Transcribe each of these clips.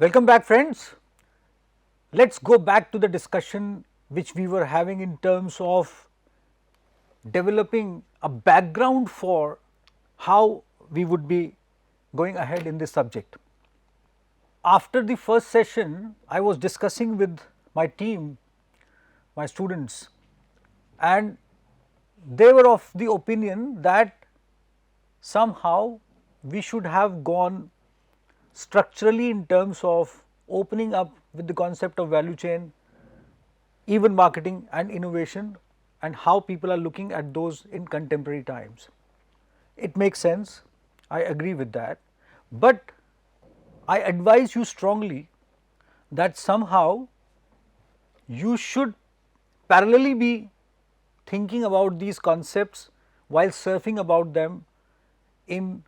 Welcome back, friends. Let's go back to the discussion which we were having in terms of developing a background for how we would be going ahead in this subject. After the first session, I was discussing with my team, my students, and they were of the opinion that somehow we should have gone structurally in terms of opening up with the concept of value chain, even marketing and innovation, and how people are looking at those in contemporary times. It makes sense, I agree with that, but I advise you strongly that somehow you should parallelly be thinking about these concepts while surfing about them in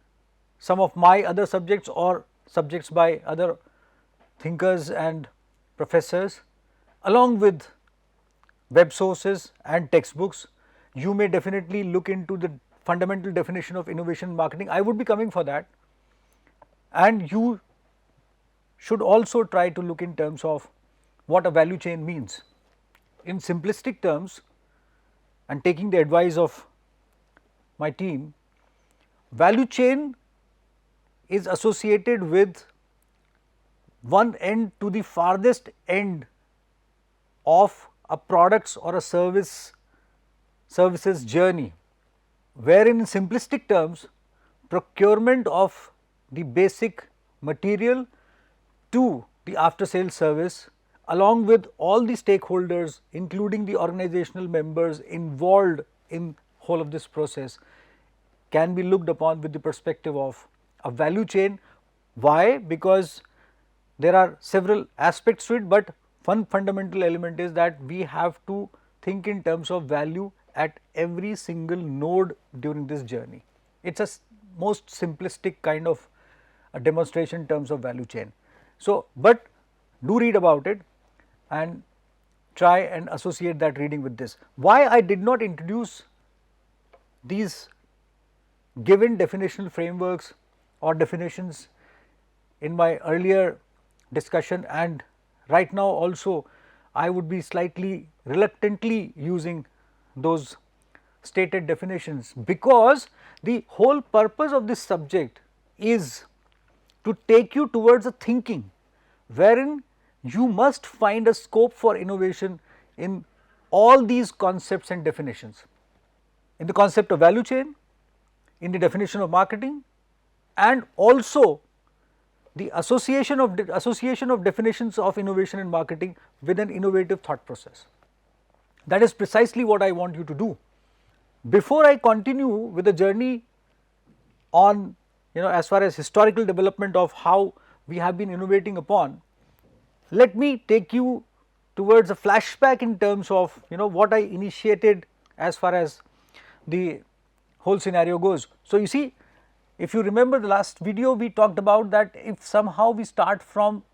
some of my other subjects or subjects by other thinkers and professors, along with web sources and textbooks. You may definitely look into the fundamental definition of innovation marketing. I would be coming for that, and you should also try to look in terms of what a value chain means. In simplistic terms, and taking the advice of my team, value chain is associated with one end to the farthest end of a products or a services journey, wherein in simplistic terms procurement of the basic material to the after sales service, along with all the stakeholders including the organizational members involved in whole of this process, can be looked upon with the perspective of a value chain. Why? Because there are several aspects to it, but one fundamental element is that we have to think in terms of value at every single node during this journey. It is a most simplistic kind of a demonstration in terms of value chain. So, but do read about it and try and associate that reading with this. Why I did not introduce these given definitional frameworks or definitions in my earlier discussion, and right now also I would be slightly reluctantly using those stated definitions, because the whole purpose of this subject is to take you towards a thinking wherein you must find a scope for innovation in all these concepts and definitions, in the concept of value chain, in the definition of marketing, and also the association of definitions of innovation and marketing with an innovative thought process. That is precisely what I want you to do. Before I continue with the journey on, as far as historical development of how we have been innovating upon, let me take you towards a flashback in terms of what I initiated as far as the whole scenario goes. So, you see, if you remember the last video, we talked about that if somehow we start from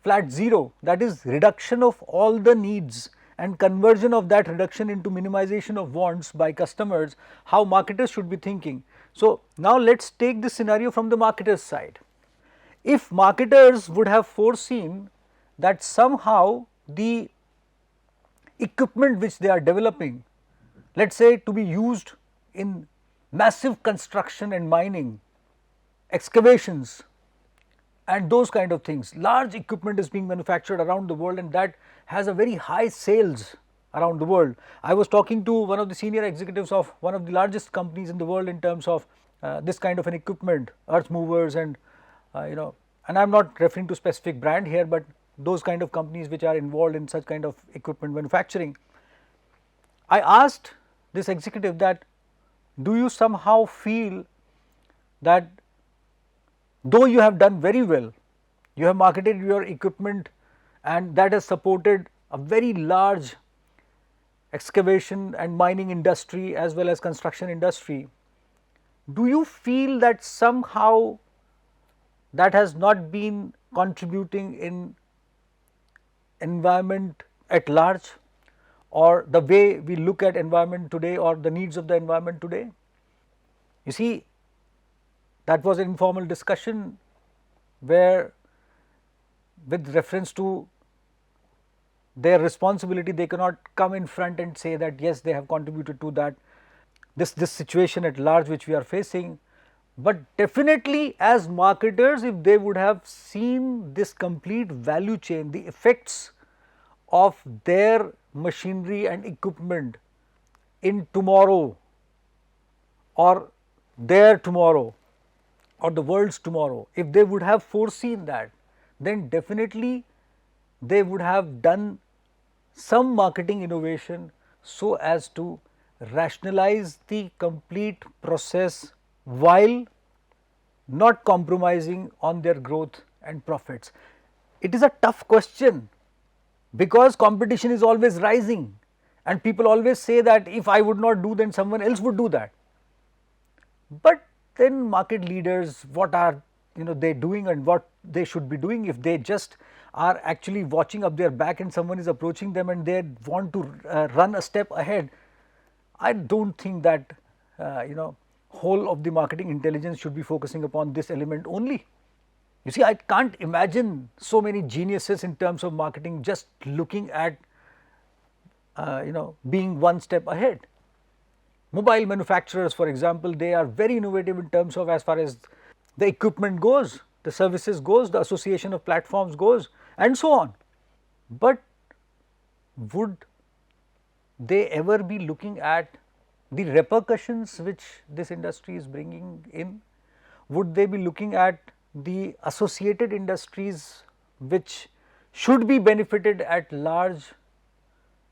flat zero, that is reduction of all the needs and conversion of that reduction into minimization of wants by customers, how marketers should be thinking. So, now let us take this scenario from the marketers side. If marketers would have foreseen that somehow the equipment which they are developing, let us say to be used in massive construction and mining, excavations and those kind of things, large equipment is being manufactured around the world, and that has a very high sales around the world. I was talking to one of the senior executives of one of the largest companies in the world in terms of this kind of an equipment, earth movers, and and I am not referring to specific brand here, but those kind of companies which are involved in such kind of equipment manufacturing. I asked this executive that, do you somehow feel that though you have done very well, you have marketed your equipment and that has supported a very large excavation and mining industry as well as construction industry, do you feel that somehow that has not been contributing in environment at large, or the way we look at environment today or the needs of the environment today? You see, that was an informal discussion where with reference to their responsibility, they cannot come in front and say that yes, they have contributed to that this situation at large which we are facing. But definitely as marketers, if they would have seen this complete value chain, the effects of their machinery and equipment in tomorrow or their tomorrow or the world's tomorrow, if they would have foreseen that, then definitely they would have done some marketing innovation so as to rationalize the complete process while not compromising on their growth and profits. It is a tough question because competition is always rising and people always say that if I would not do, then someone else would do that. But then market leaders, what are they doing and what they should be doing? If they just are actually watching up their back and someone is approaching them and they want to run a step ahead, I do not think that whole of the marketing intelligence should be focusing upon this element only. You see, I can't imagine so many geniuses in terms of marketing just looking at being one step ahead. Mobile manufacturers, for example, they are very innovative in terms of as far as the equipment goes, the services goes, the association of platforms goes, and so on. But would they ever be looking at the repercussions which this industry is bringing in? Would they be looking at the associated industries which should be benefited at large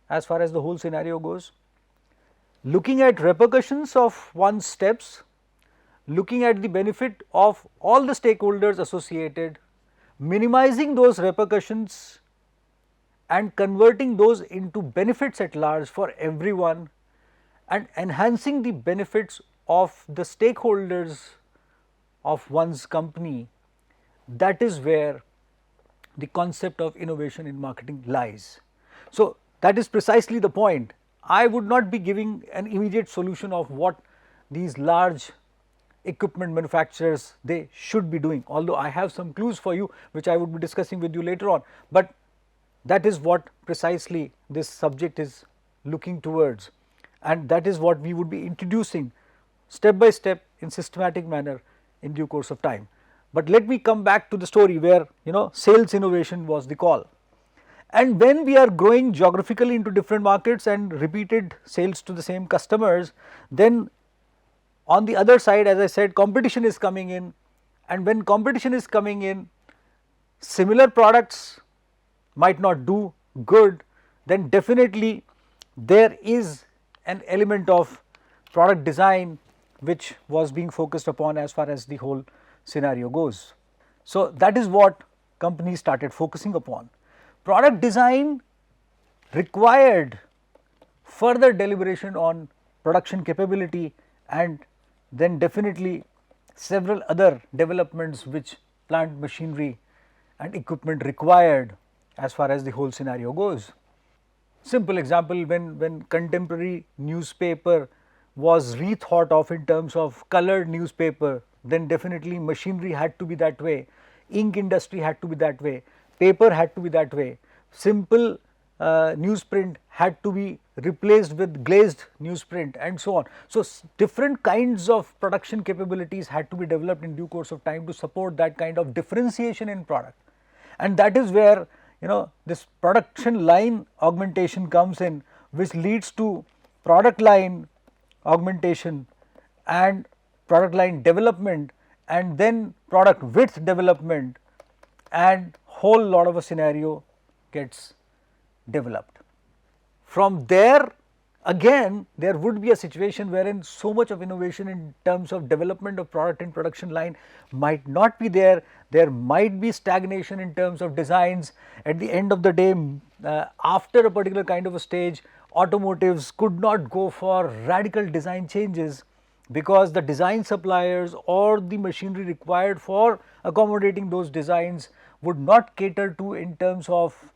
as far as the whole scenario goes? Looking at repercussions of one's steps, looking at the benefit of all the stakeholders associated, minimizing those repercussions and converting those into benefits at large for everyone and enhancing the benefits of the stakeholders of one's company, that is where the concept of innovation in marketing lies. So, that is precisely the point. I would not be giving an immediate solution of what these large equipment manufacturers they should be doing, although I have some clues for you which I would be discussing with you later on, but that is what precisely this subject is looking towards, and that is what we would be introducing step by step in systematic manner in due course of time. But let me come back to the story where sales innovation was the call. And when we are growing geographically into different markets and repeated sales to the same customers, then on the other side, as I said, competition is coming in, and when competition is coming in, similar products might not do good, then definitely there is an element of product design which was being focused upon as far as the whole scenario goes. So, that is what companies started focusing upon. Product design required further deliberation on production capability and then definitely several other developments which plant machinery and equipment required as far as the whole scenario goes. Simple example, when contemporary newspaper was rethought of in terms of colored newspaper, then definitely machinery had to be that way, ink industry had to be that way, paper had to be that way, simple newsprint had to be replaced with glazed newsprint and so on. So, different kinds of production capabilities had to be developed in due course of time to support that kind of differentiation in product, and that is where this production line augmentation comes in, which leads to product line augmentation and product line development and then product width development, and whole lot of a scenario gets developed. From there again there would be a situation wherein so much of innovation in terms of development of product and production line might not be there. There might be stagnation in terms of designs. At the end of the day, after a particular kind of a stage, automotives could not go for radical design changes because the design suppliers or the machinery required for accommodating those designs would not cater to in terms of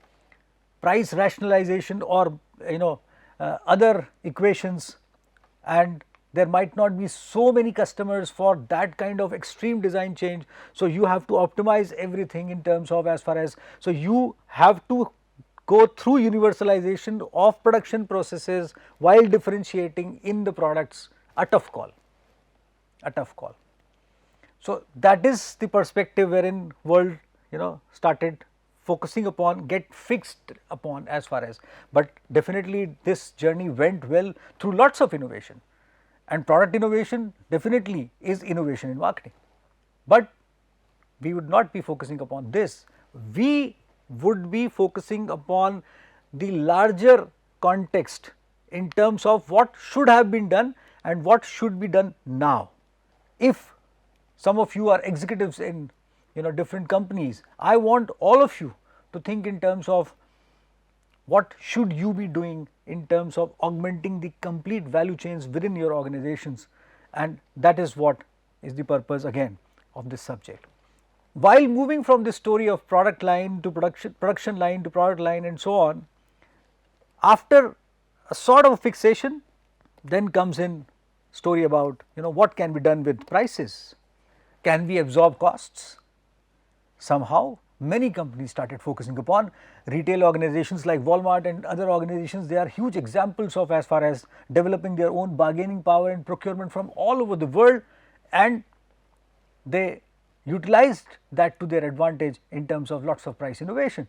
price rationalization or other equations, and there might not be so many customers for that kind of extreme design change. So, you have to optimize everything in terms of as far as, so you have to go through universalization of production processes while differentiating in the products, a tough call, a tough call. So, that is the perspective wherein world started focusing upon, get fixed upon as far as, but definitely this journey went well through lots of innovation, and product innovation definitely is innovation in marketing. But we would not be focusing upon this, we would be focusing upon the larger context in terms of what should have been done and what should be done now. If some of you are executives in different companies, I want all of you to think in terms of what should you be doing in terms of augmenting the complete value chains within your organizations, and that is what is the purpose again of this subject. While moving from this story of product line to production line to product line and so on, after a sort of fixation, then comes in story about what can be done with prices. Can we absorb costs? Somehow many companies started focusing upon. Retail organizations like Walmart and other organizations, they are huge examples of as far as developing their own bargaining power and procurement from all over the world, and they utilized that to their advantage in terms of lots of price innovation.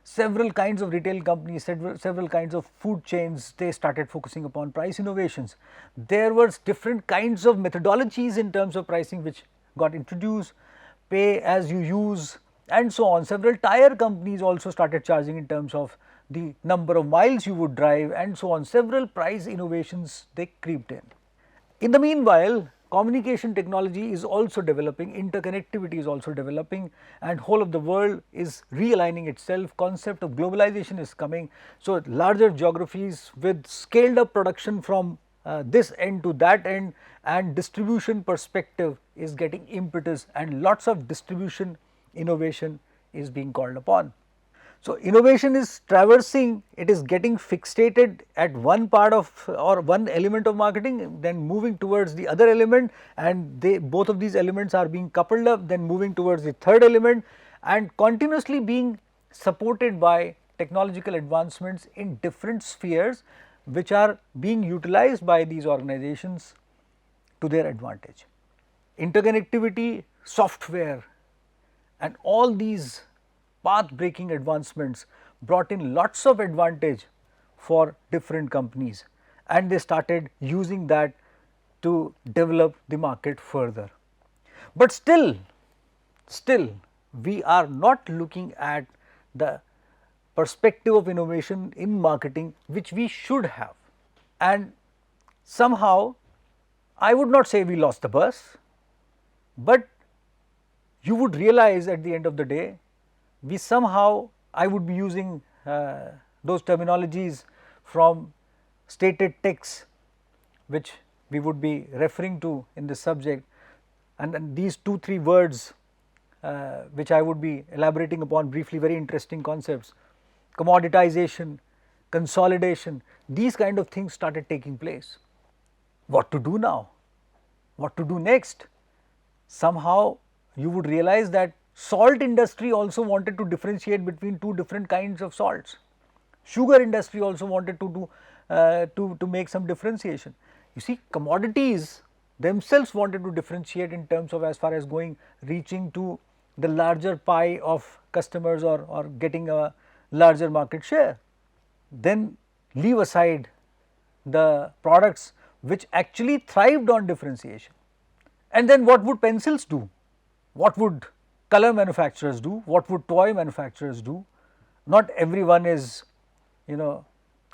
Several kinds of retail companies, several kinds of food chains, they started focusing upon price innovations. There were different kinds of methodologies in terms of pricing which got introduced, pay as you use and so on. Several tire companies also started charging in terms of the number of miles you would drive and so on. Several price innovations, they creeped in. In the meanwhile, communication technology is also developing, interconnectivity is also developing, and whole of the world is realigning itself. Concept of globalization is coming. So, larger geographies with scaled up production from this end to that end, and distribution perspective is getting impetus, and lots of distribution innovation is being called upon. So, innovation is traversing, it is getting fixated at one part of or one element of marketing, then moving towards the other element, and both of these elements are being coupled up, then moving towards the third element, and continuously being supported by technological advancements in different spheres which are being utilized by these organizations to their advantage. Interconnectivity, software and all these path breaking advancements brought in lots of advantage for different companies, and they started using that to develop the market further. But still we are not looking at the perspective of innovation in marketing which we should have, and somehow I would not say we lost the bus, but you would realize at the end of the day we somehow, I would be using those terminologies from stated texts which we would be referring to in this subject, and these 2-3 words which I would be elaborating upon briefly, very interesting concepts: commoditization, consolidation, these kind of things started taking place. What to do now? What to do next? Somehow you would realize that salt industry also wanted to differentiate between two different kinds of salts. Sugar industry also wanted to do to make some differentiation. You see, commodities themselves wanted to differentiate in terms of as far as reaching to the larger pie of customers, or getting a larger market share. Then leave aside the products which actually thrived on differentiation. And then what would pencils do? What would color manufacturers do? What would toy manufacturers do? Not everyone is,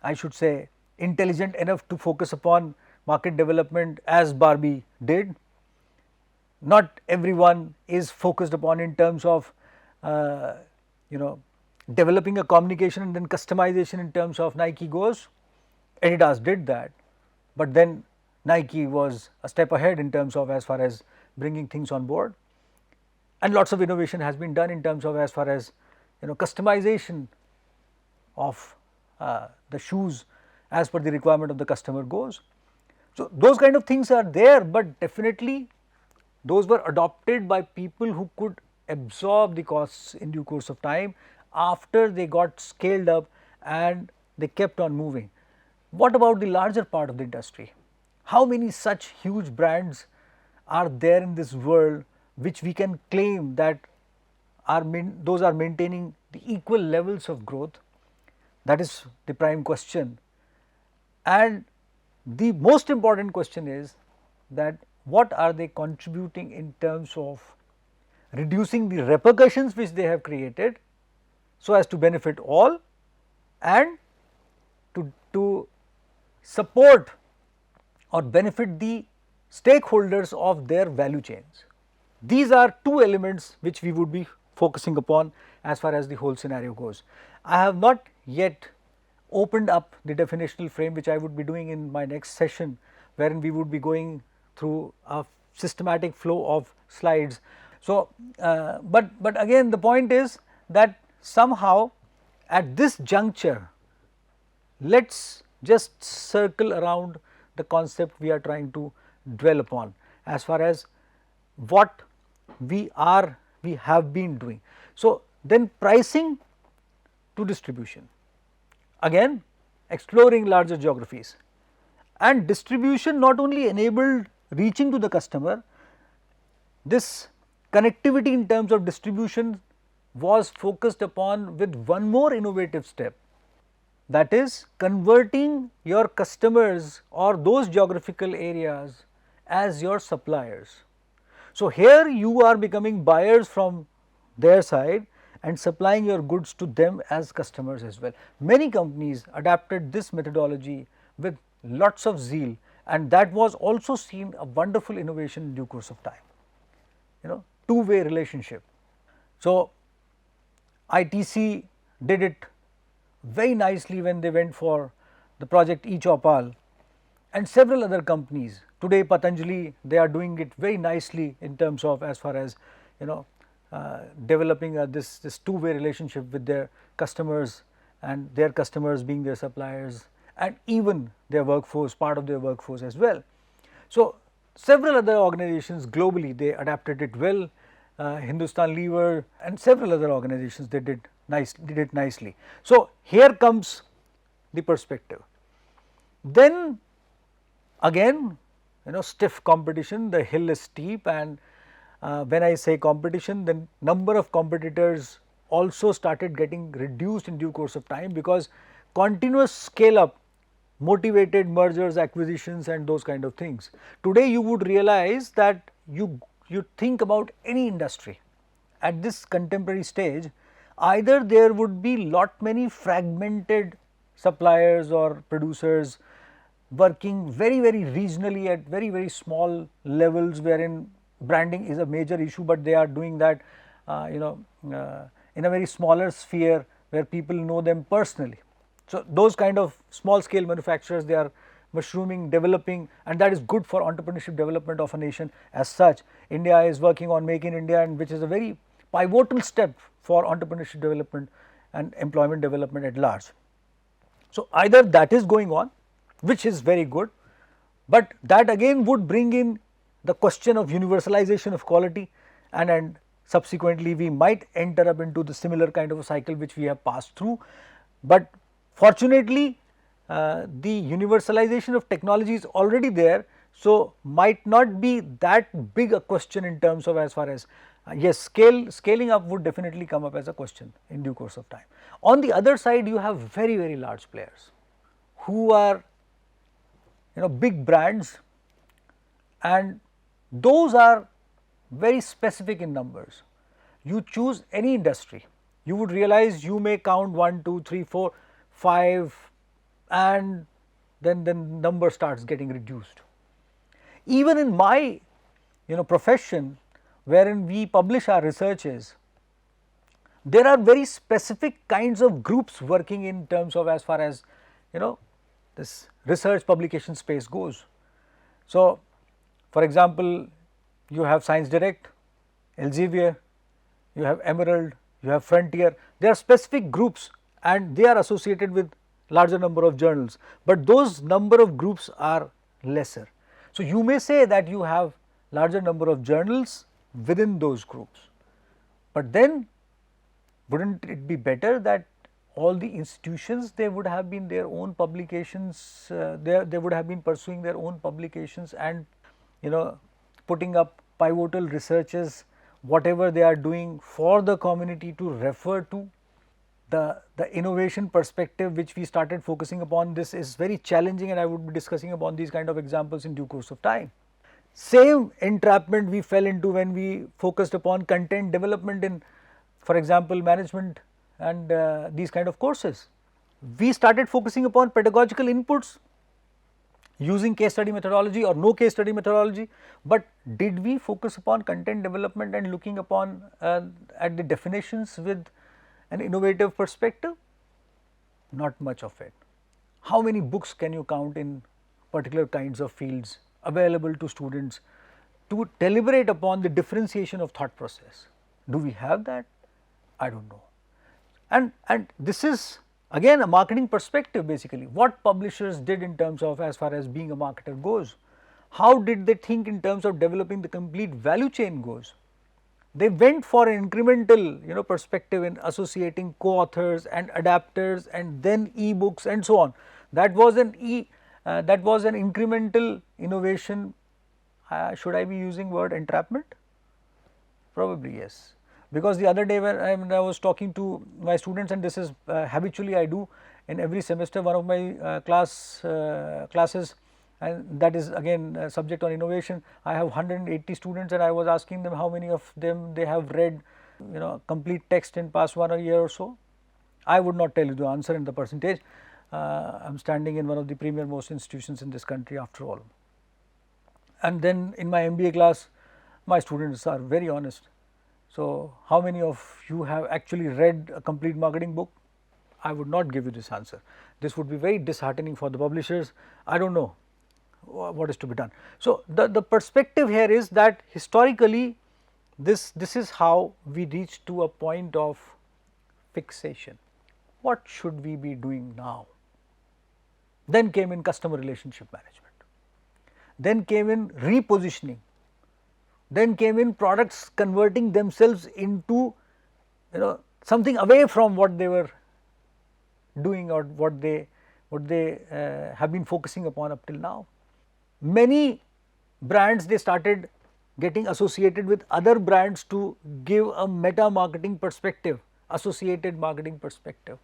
I should say, intelligent enough to focus upon market development as Barbie did. Not everyone is focused upon in terms of developing a communication and then customization in terms of Nike goes. Adidas did that, but then Nike was a step ahead in terms of as far as bringing things on board, and lots of innovation has been done in terms of as far as customization of the shoes as per the requirement of the customer goes. So, those kind of things are there, but definitely those were adopted by people who could absorb the costs in due course of time after they got scaled up and they kept on moving. What about the larger part of the industry? How many such huge brands are there in this world which we can claim that those are maintaining the equal levels of growth? That is the prime question. And the most important question is that what are they contributing in terms of reducing the repercussions which they have created so as to benefit all and to support or benefit the stakeholders of their value chains. These are two elements which we would be focusing upon as far as the whole scenario goes. I have not yet opened up the definitional frame, which I would be doing in my next session, wherein we would be going through a systematic flow of slides. So, but again the point is that somehow at this juncture, let us just circle around the concept we are trying to dwell upon as far as what we have been doing. So, then pricing to distribution, again exploring larger geographies, and distribution not only enabled reaching to the customer, this connectivity in terms of distribution was focused upon with one more innovative step, that is converting your customers or those geographical areas as your suppliers. So, here you are becoming buyers from their side and supplying your goods to them as customers as well. Many companies adapted this methodology with lots of zeal, and that was also seen a wonderful innovation in due course of time, two-way relationship. So, ITC did it very nicely when they went for the project eChaupal, and several other companies. Today Patanjali, they are doing it very nicely in terms of as far as developing this two-way relationship with their customers and their customers being their suppliers and even their workforce, part of their workforce as well. So, several other organizations globally, they adapted it well, Hindustan Lever and several other organizations, they did it nicely. So, here comes the perspective. Then again, stiff competition, the hill is steep, and when I say competition, the number of competitors also started getting reduced in due course of time, because continuous scale up motivated mergers, acquisitions and those kind of things. Today you would realize that you think about any industry at this contemporary stage, either there would be lot many fragmented suppliers or producers working very regionally at very small levels, wherein branding is a major issue, but they are doing that in a very smaller sphere where people know them personally. So, those kind of small scale manufacturers, they are mushrooming, developing, and that is good for entrepreneurship development of a nation as such. India is working on Make in India, and which is a very pivotal step for entrepreneurship development and employment development at large. So, either that is going on, which is very good, but that again would bring in the question of universalization of quality, and subsequently we might enter up into the similar kind of a cycle which we have passed through. But fortunately, the universalization of technology is already there, so might not be that big a question in terms of as far as yes, scaling up would definitely come up as a question in due course of time. On the other side, you have very large players who are big brands, and those are very specific in numbers. You choose any industry, you would realize you may count 1, 2, 3, 4, 5, and then the number starts getting reduced. Even in my profession, wherein we publish our researches, there are very specific kinds of groups working in terms of as far as this research publication space goes. So, for example, you have Science Direct, Elsevier, you have Emerald, you have Frontier. There are specific groups and they are associated with larger number of journals, but those number of groups are lesser. So, you may say that you have larger number of journals within those groups, but then wouldn't it be better that all the institutions, they would have been their own publications, they would have been pursuing their own publications and putting up pivotal researches, whatever they are doing for the community to refer to. The innovation perspective which we started focusing upon, this is very challenging, and I would be discussing upon these kind of examples in due course of time. Same entrapment we fell into when we focused upon content development in, for example, management and these kind of courses. We started focusing upon pedagogical inputs using case study methodology or no case study methodology, but did we focus upon content development and looking upon at the definitions with an innovative perspective? Not much of it. How many books can you count in particular kinds of fields available to students to deliberate upon the differentiation of thought process? Do we have that? I do not know. And this is again a marketing perspective, basically what publishers did in terms of, as far as being a marketer goes. How did they think in terms of developing the complete value chain goes? They went for an incremental perspective in associating co-authors and adapters and then e-books and so on. That was an incremental innovation. Should I be using word entrapment? Probably yes, because the other day when I was talking to my students, and this is habitually I do in every semester, one of my classes, and that is again subject on innovation. I have 180 students, and I was asking them how many of them they have read complete text in past 1 year or so. I would not tell you the answer in the percentage. I am standing in one of the premier most institutions in this country after all. And then in my MBA class, my students are very honest. So, how many of you have actually read a complete marketing book? I would not give you this answer. This would be very disheartening for the publishers. I do not know what is to be done. So, the perspective here is that historically this is how we reach to a point of fixation. What should we be doing now? Then came in customer relationship management, then came in repositioning, then came in products converting themselves into something away from what they were doing or what they have been focusing upon up till now. Many brands, they started getting associated with other brands to give a meta marketing perspective, associated marketing perspective,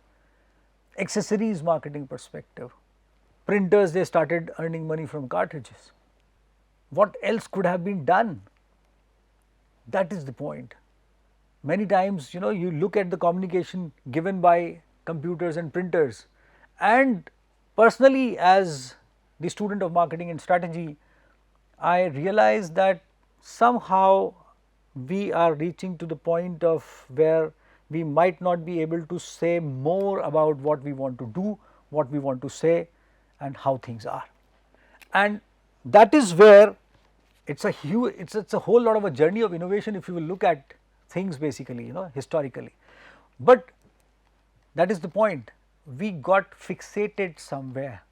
accessories marketing perspective. Printers, they started earning money from cartridges. What else could have been done? That is the point. Many times you look at the communication given by computers and printers, and personally as the student of marketing and strategy, I realize that somehow we are reaching to the point of where we might not be able to say more about what we want to do, what we want to say and how things are. And that is where it's a huge, it's a whole lot of a journey of innovation if you will look at things basically historically. But that is the point, we got fixated somewhere,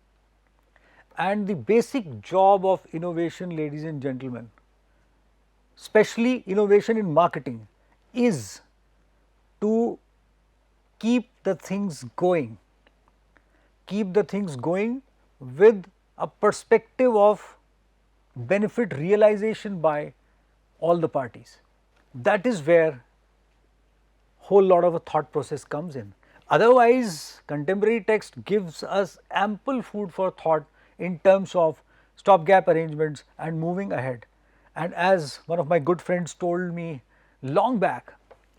and the basic job of innovation, ladies and gentlemen, especially innovation in marketing, is to keep the things going, with a perspective of benefit realization by all the parties. That is where whole lot of a thought process comes in. Otherwise, contemporary text gives us ample food for thought in terms of stopgap arrangements and moving ahead. And as one of my good friends told me long back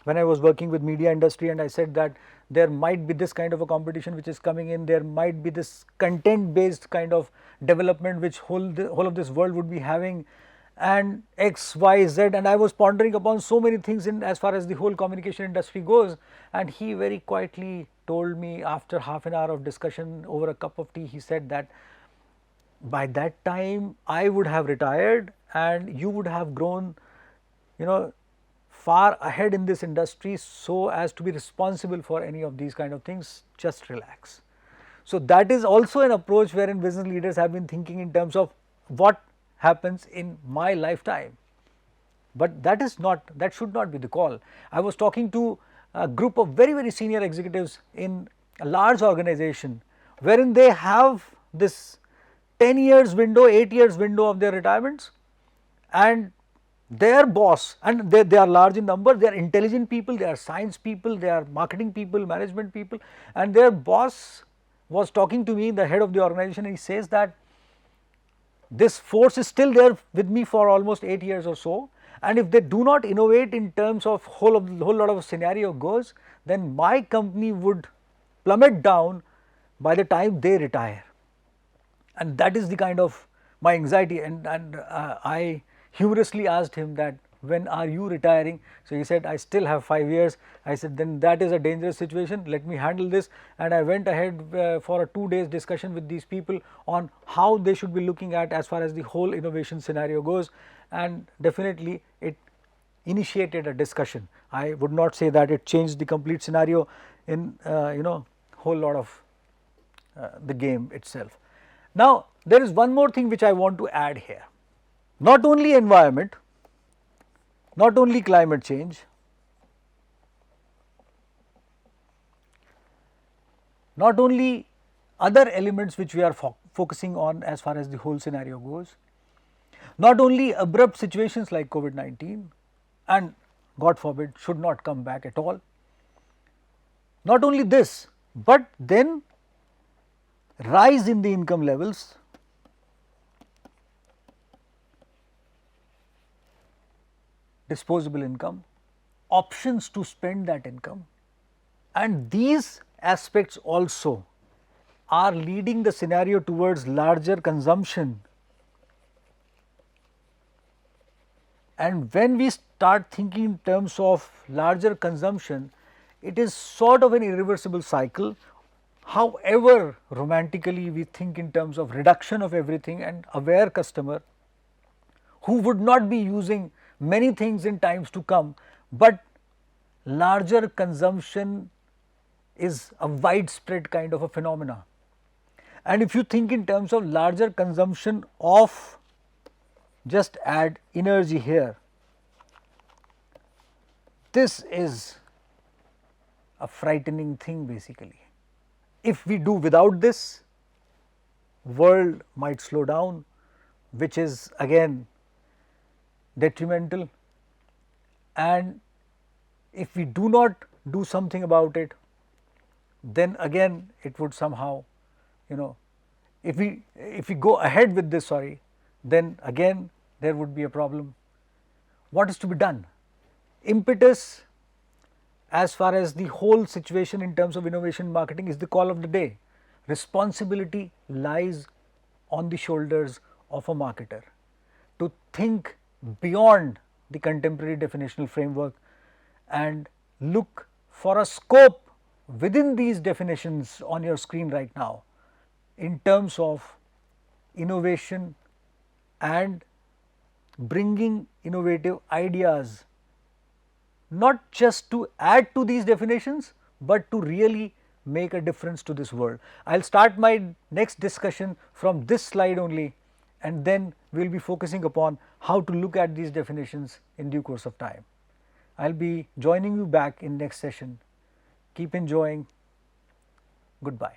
when I was working with media industry, and I said that there might be this kind of a competition which is coming in, there might be this content based kind of development which whole of this world would be having, and X, Y, Z, and I was pondering upon so many things in as far as the whole communication industry goes, and he very quietly told me after half an hour of discussion over a cup of tea, he said that by that time I would have retired and you would have grown far ahead in this industry so as to be responsible for any of these kind of things. Just relax. So that is also an approach wherein business leaders have been thinking in terms of what happens in my lifetime. But that is not, that should not be the call. I was talking to a group of very, very senior executives in a large organization, wherein they have this 10 years window, 8 years window of their retirements, and their boss, and they are large in number, they are intelligent people, they are science people, they are marketing people, management people, and their boss was talking to me, the head of the organization, and he says that this force is still there with me for almost 8 years or so, and if they do not innovate in terms of whole lot of scenario goes, then my company would plummet down by the time they retire. And that is the kind of my anxiety, and I humorously asked him that, when are you retiring? So he said, I still have 5 years. I said, then that is a dangerous situation, let me handle this. And I went ahead for a 2 days discussion with these people on how they should be looking at as far as the whole innovation scenario goes, and definitely it initiated a discussion. I would not say that it changed the complete scenario in whole lot of the game itself. Now, there is one more thing which I want to add here. Not only environment, not only climate change, not only other elements which we are focusing on as far as the whole scenario goes, not only abrupt situations like COVID-19, and God forbid should not come back at all, not only this, but then rise in the income levels, disposable income, options to spend that income, and these aspects also are leading the scenario towards larger consumption. And when we start thinking in terms of larger consumption, it is sort of an irreversible cycle. However romantically we think in terms of reduction of everything and aware customer who would not be using many things in times to come, but larger consumption is a widespread kind of a phenomena. And if you think in terms of larger consumption of, just add energy here, this is a frightening thing basically. If we do without this, world might slow down, which is again detrimental, and if we do not do something about it, then again it would somehow, if we go ahead with this, then again there would be a problem. What is to be done? Impetus as far as the whole situation in terms of innovation marketing is the call of the day. Responsibility lies on the shoulders of a marketer to think beyond the contemporary definitional framework and look for a scope within these definitions on your screen right now in terms of innovation and bringing innovative ideas, not just to add to these definitions, but to really make a difference to this world. I will start my next discussion from this slide only, and then we will be focusing upon how to look at these definitions in due course of time. I will be joining you back in next session. Keep enjoying. Goodbye.